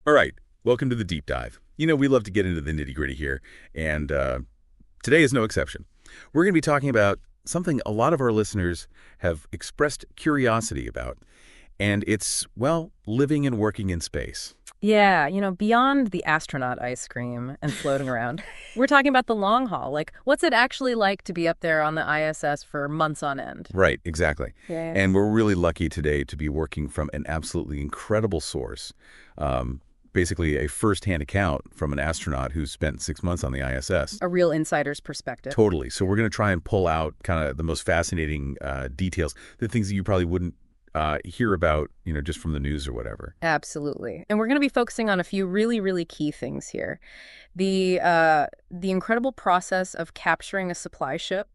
All right, welcome to the deep dive. We love to get into the nitty-gritty here, and today is no exception. We're going to be talking about something a lot of our listeners have expressed curiosity about, and it's, well, living and working in space. Yeah, beyond the astronaut ice cream and floating around, we're talking about the long haul. Like, what's it actually like to be up there on the ISS for months on end? Right, exactly. Yeah. And we're really lucky today to be working from an absolutely incredible source, basically a first-hand account from an astronaut who spent 6 months on the ISS. A real insider's perspective. Totally. So we're going to try and pull out kind of the most fascinating details, the things that you probably wouldn't hear about, just from the news or whatever. Absolutely. And we're going to be focusing on a few really, really key things here. The incredible process of capturing a supply ship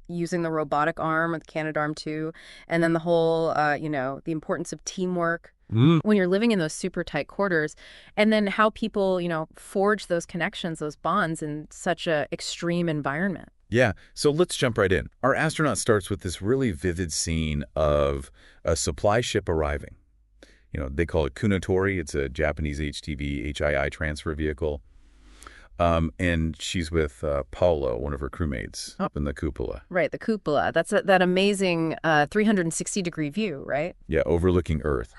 using the robotic arm, the Canadarm2, and then the whole, the importance of teamwork when you're living in those super tight quarters, and then how people, forge those connections, those bonds in such a extreme environment. Yeah, so let's jump right in. Our astronaut starts with this really vivid scene of a supply ship arriving. They call it Kunotori. It's a Japanese HTV, HII transfer vehicle. And she's with Paolo, one of her crewmates, up in the cupola. Right, the cupola. That's that amazing 360-degree view, right? Yeah, overlooking Earth.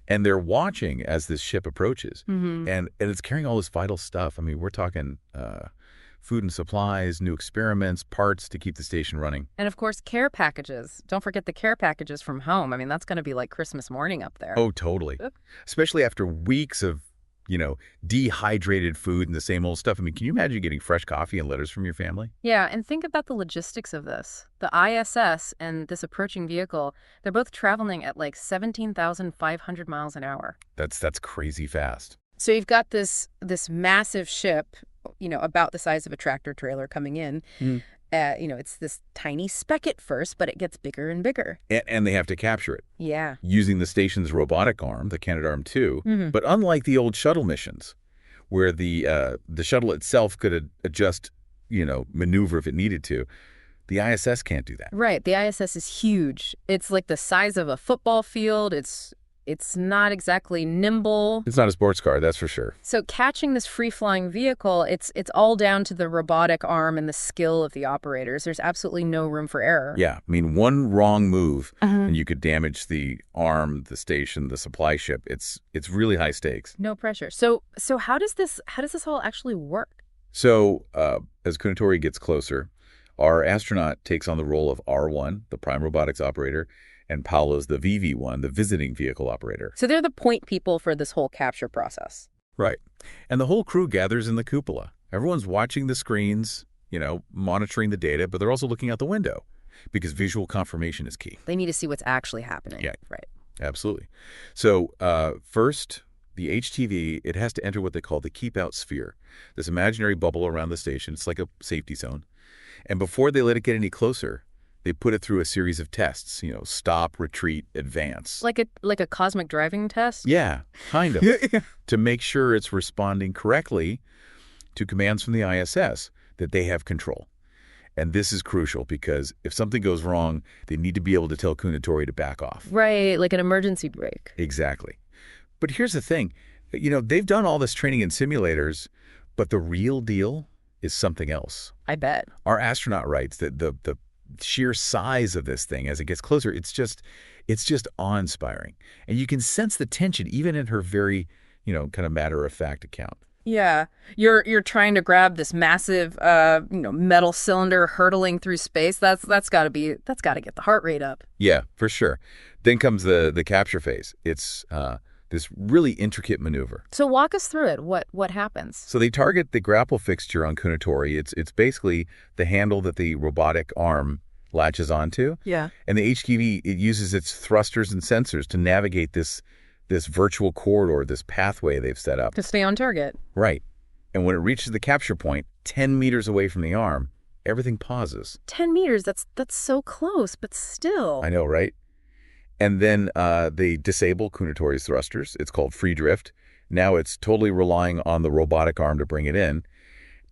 And they're watching as this ship approaches. And it's carrying all this vital stuff. I mean, we're talking food and supplies, new experiments, parts to keep the station running. And of course, care packages. Don't forget the care packages from home. I mean, that's going to be like Christmas morning up there. Oh, totally. Especially after weeks of, dehydrated food and the same old stuff. I mean, can you imagine getting fresh coffee and letters from your family? Yeah, and think about the logistics of this. The ISS and this approaching vehicle, they're both traveling at like 17,500 miles an hour. That's crazy fast. So you've got this massive ship, about the size of a tractor trailer coming in. It's this tiny speck at first, but it gets bigger and bigger. And they have to capture it. Yeah. Using the station's robotic arm, the Canadarm2. But unlike the old shuttle missions, where the shuttle itself could adjust, maneuver if it needed to, the ISS can't do that. Right. The ISS is huge. It's like the size of a football field. It's not exactly nimble. It's not a sports car, that's for sure. So catching this free-flying vehicle, it's all down to the robotic arm and the skill of the operators. There's absolutely no room for error. Yeah, I mean, one wrong move and you could damage the arm, the station, the supply ship. It's really high stakes. No pressure. So how does this all actually work? So as Kunotori gets closer, our astronaut takes on the role of R1, the prime robotics operator, and Paolo's the VV1, the visiting vehicle operator. So they're the point people for this whole capture process. Right. And the whole crew gathers in the cupola. Everyone's watching the screens, monitoring the data, but they're also looking out the window because visual confirmation is key. They need to see what's actually happening. Yeah. Right. Absolutely. So first, the HTV, it has to enter what they call the keep-out sphere, this imaginary bubble around the station. It's like a safety zone. And before they let it get any closer, they put it through a series of tests, stop, retreat, advance. Like a cosmic driving test? Yeah, kind of. To make sure it's responding correctly to commands from the ISS that they have control. And this is crucial because if something goes wrong, they need to be able to tell Kunotori to back off. Right, like an emergency brake. Exactly. But here's the thing. They've done all this training in simulators, but the real deal is something else. I bet. Our astronaut writes that the sheer size of this thing as it gets closer, it's just awe-inspiring. And you can sense the tension even in her very, kind of matter-of-fact account. Yeah. You're trying to grab this massive metal cylinder hurtling through space. That's got to get the heart rate up. Yeah, for sure. Then comes the capture phase. It's this really intricate maneuver. So walk us through it. What happens? So they target the grapple fixture on Kunotori. It's basically the handle that the robotic arm latches onto. Yeah. And the HTV, it uses its thrusters and sensors to navigate this virtual corridor, this pathway they've set up. To stay on target. Right. And when it reaches the capture point, 10 meters away from the arm, everything pauses. 10 meters, that's so close, but still. I know, right? And then they disable Kunotori's thrusters. It's called free drift. Now it's totally relying on the robotic arm to bring it in.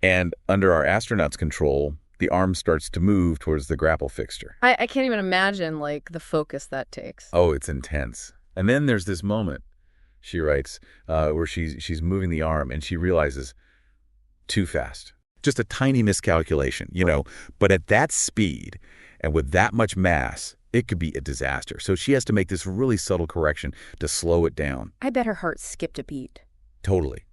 And under our astronaut's control, the arm starts to move towards the grapple fixture. I can't even imagine, the focus that takes. Oh, it's intense. And then there's this moment she writes, where she's moving the arm and she realizes too fast. Just a tiny miscalculation, but at that speed and with that much mass, it could be a disaster. So she has to make this really subtle correction to slow it down. I bet her heart skipped a beat. Totally.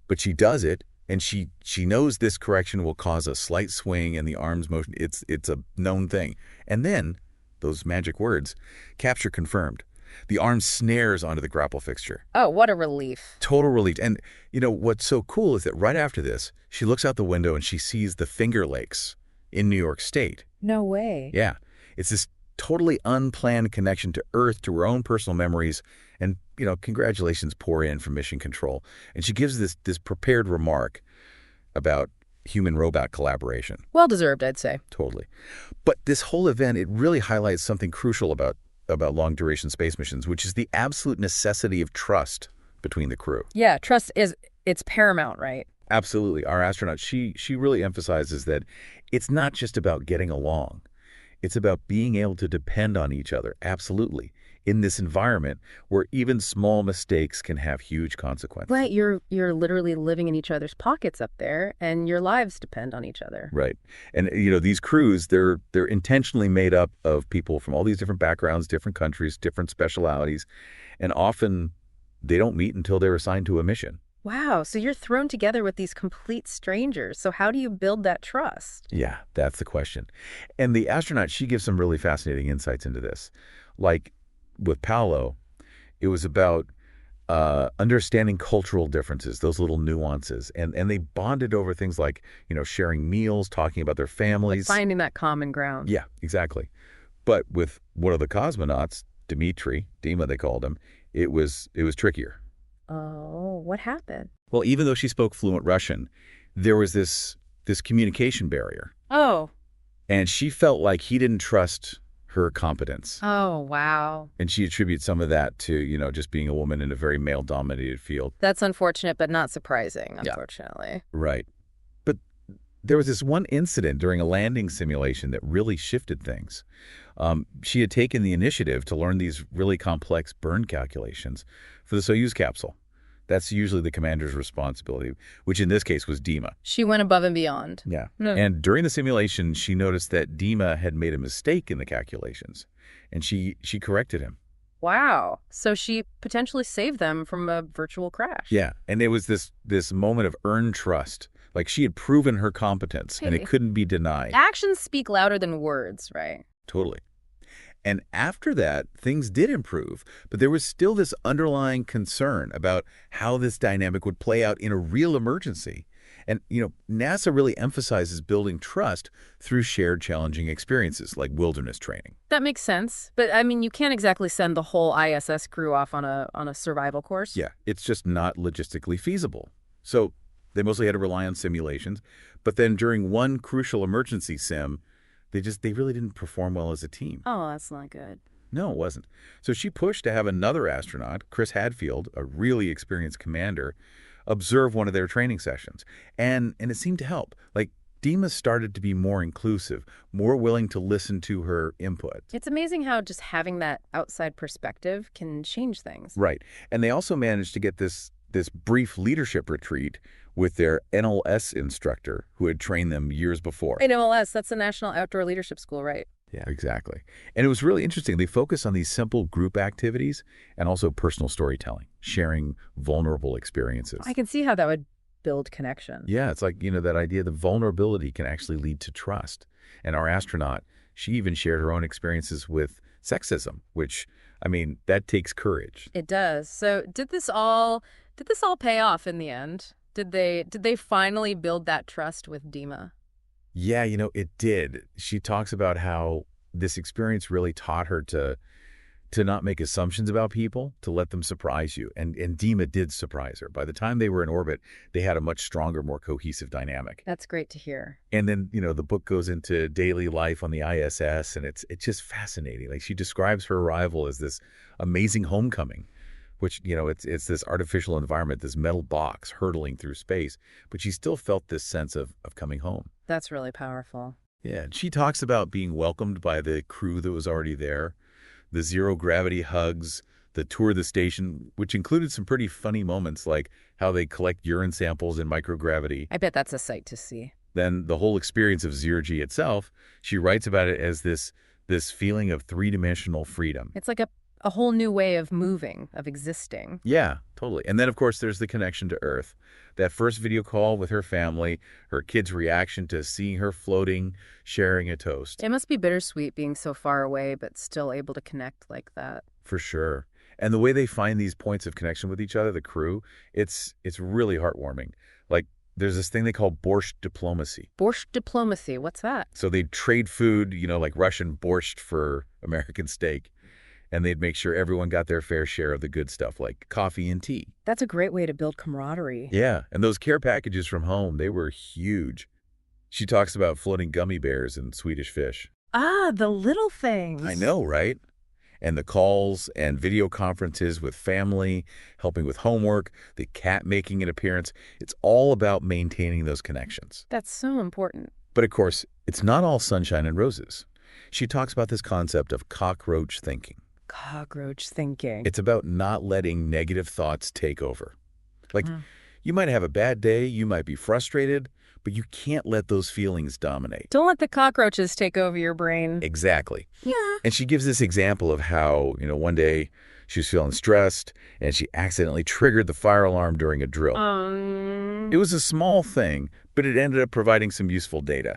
But she does it, and she knows this correction will cause a slight swing in the arm's motion. It's a known thing. And then, those magic words, capture confirmed. The arm snares onto the grapple fixture. Oh, what a relief. Total relief. And, what's so cool is that right after this, she looks out the window and she sees the Finger Lakes in New York State. No way. Yeah. It's this totally unplanned connection to Earth, to her own personal memories, and, congratulations pour in from Mission Control. And she gives this prepared remark about human-robot collaboration. Well-deserved, I'd say. Totally. But this whole event, it really highlights something crucial about long-duration space missions, which is the absolute necessity of trust between the crew. Yeah, it's paramount, right? Absolutely. Our astronaut, she really emphasizes that it's not just about getting along. It's about being able to depend on each other, absolutely, in this environment where even small mistakes can have huge consequences. Right, you're literally living in each other's pockets up there, and your lives depend on each other. Right. And, these crews, they're intentionally made up of people from all these different backgrounds, different countries, different specialities, and often they don't meet until they're assigned to a mission. Wow, so you're thrown together with these complete strangers. So how do you build that trust? Yeah, that's the question. And the astronaut, she gives some really fascinating insights into this. Like with Paolo, it was about understanding cultural differences, those little nuances. And they bonded over things like, sharing meals, talking about their families. Like finding that common ground. Yeah, exactly. But with one of the cosmonauts, Dima they called him, it was trickier. Oh, what happened? Well, even though she spoke fluent Russian, there was this communication barrier. Oh. And she felt like he didn't trust her competence. Oh, wow. And she attributes some of that to, just being a woman in a very male-dominated field. That's unfortunate, but not surprising, unfortunately. Yeah. Right. But there was this one incident during a landing simulation that really shifted things. She had taken the initiative to learn these really complex burn calculations for the Soyuz capsule. That's usually the commander's responsibility, which in this case was Dima. She went above and beyond. Yeah. And during the simulation, she noticed that Dima had made a mistake in the calculations, and she corrected him. Wow. So she potentially saved them from a virtual crash. Yeah. And it was this moment of earned trust. Like she had proven her competence, and it couldn't be denied. Actions speak louder than words, right? Totally. And after that, things did improve, but there was still this underlying concern about how this dynamic would play out in a real emergency. And, NASA really emphasizes building trust through shared challenging experiences like wilderness training. That makes sense. But, you can't exactly send the whole ISS crew off on a survival course. Yeah, it's just not logistically feasible. So they mostly had to rely on simulations. But then during one crucial emergency sim, they really didn't perform well as a team. Oh, that's not good. No, it wasn't. So she pushed to have another astronaut, Chris Hadfield, a really experienced commander, observe one of their training sessions. And it seemed to help. Like, Dima started to be more inclusive, more willing to listen to her input. It's amazing how just having that outside perspective can change things. Right. And they also managed to get this brief leadership retreat with their NLS instructor who had trained them years before. NLS, that's the National Outdoor Leadership School, right? Yeah, exactly. And it was really interesting. They focus on these simple group activities and also personal storytelling, sharing vulnerable experiences. I can see how that would build connection. Yeah, it's like, that idea that vulnerability can actually lead to trust. And our astronaut, she even shared her own experiences with sexism, which, that takes courage. It does. So did this all pay off in the end? Did they finally build that trust with Dima? Yeah, it did. She talks about how this experience really taught her to not make assumptions about people, to let them surprise you. And Dima did surprise her. By the time they were in orbit, they had a much stronger, more cohesive dynamic. That's great to hear. And then, the book goes into daily life on the ISS, and it's just fascinating. Like, she describes her arrival as this amazing homecoming, which, it's this artificial environment, this metal box hurtling through space, but she still felt this sense of coming home. That's really powerful. Yeah, and she talks about being welcomed by the crew that was already there, the zero-gravity hugs, the tour of the station, which included some pretty funny moments like how they collect urine samples in microgravity. I bet that's a sight to see. Then the whole experience of zero-G itself, she writes about it as this feeling of three-dimensional freedom. It's like a whole new way of moving, of existing. Yeah, totally. And then, of course, there's the connection to Earth. That first video call with her family, her kids' reaction to seeing her floating, sharing a toast. It must be bittersweet being so far away, but still able to connect like that. For sure. And the way they find these points of connection with each other, the crew, it's really heartwarming. Like, there's this thing they call borscht diplomacy. Borscht diplomacy, what's that? So they'd trade food, like Russian borscht for American steak. And they'd make sure everyone got their fair share of the good stuff, like coffee and tea. That's a great way to build camaraderie. Yeah, and those care packages from home, they were huge. She talks about floating gummy bears and Swedish fish. Ah, the little things. I know, right? And the calls and video conferences with family, helping with homework, the cat making an appearance. It's all about maintaining those connections. That's so important. But of course, it's not all sunshine and roses. She talks about this concept of cockroach thinking. Cockroach thinking. It's about not letting negative thoughts take over. Like, you might have a bad day, you might be frustrated, but you can't let those feelings dominate. Don't let the cockroaches take over your brain. Exactly. Yeah. And she gives this example of how, one day she was feeling stressed and she accidentally triggered the fire alarm during a drill. It was a small thing, but it ended up providing some useful data.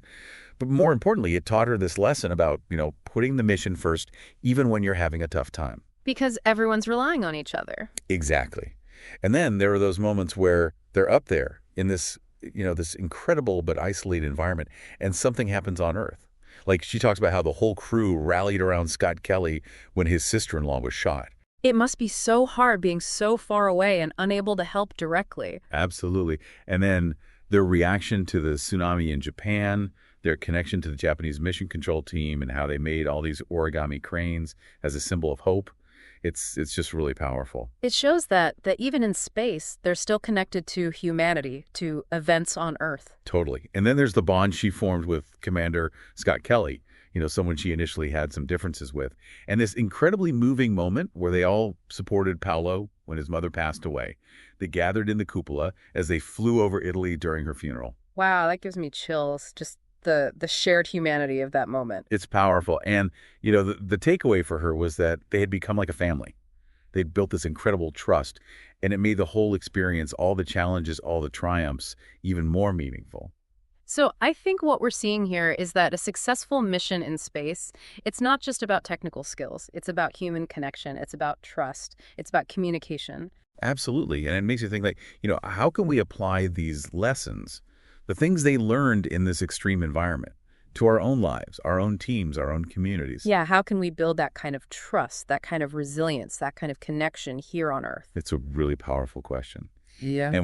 But more importantly, it taught her this lesson about, putting the mission first, even when you're having a tough time. Because everyone's relying on each other. Exactly. And then there are those moments where they're up there in this, this incredible but isolated environment, and something happens on Earth. Like, she talks about how the whole crew rallied around Scott Kelly when his sister-in-law was shot. It must be so hard being so far away and unable to help directly. Absolutely. And then their reaction to the tsunami in Japan, their connection to the Japanese mission control team, and how they made all these origami cranes as a symbol of hope. It's just really powerful. It shows that even in space, they're still connected to humanity, to events on Earth. Totally. And then there's the bond she formed with Commander Scott Kelly, someone she initially had some differences with. And this incredibly moving moment where they all supported Paolo when his mother passed away. They gathered in the cupola as they flew over Italy during her funeral. Wow, that gives me chills. Just the shared humanity of that moment. It's powerful. And, the takeaway for her was that they had become like a family. They'd built this incredible trust, and it made the whole experience, all the challenges, all the triumphs, even more meaningful. So I think what we're seeing here is that a successful mission in space, it's not just about technical skills. It's about human connection. It's about trust. It's about communication. Absolutely. And it makes you think, like, how can we apply these lessons, the things they learned in this extreme environment, to our own lives, our own teams, our own communities? Yeah, how can we build that kind of trust, that kind of resilience, that kind of connection here on Earth? It's a really powerful question. Yeah. And